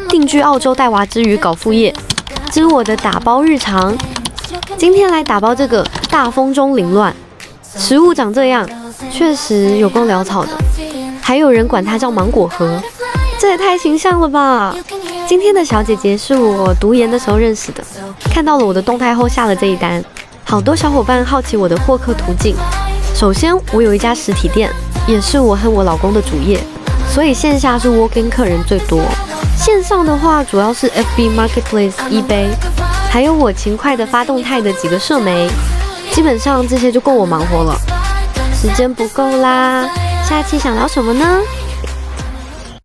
定居澳洲带娃之余搞副业，之我的打包日常。今天来打包这个大风中凌乱，食物长这样，确实有够潦草的。还有人管它叫芒果盒，这也太形象了吧！今天的小姐姐是我读研的时候认识的，看到了我的动态后下了这一单。好多小伙伴好奇我的获客途径。首先，我有一家实体店，也是我和我老公的主业，所以线下是 walk-in 客人最多。线上的话，主要是 FB Marketplace、eBay， 还有我勤快的发动态的几个社媒，基本上这些就够我忙活了。时间不够啦，下期想聊什么呢？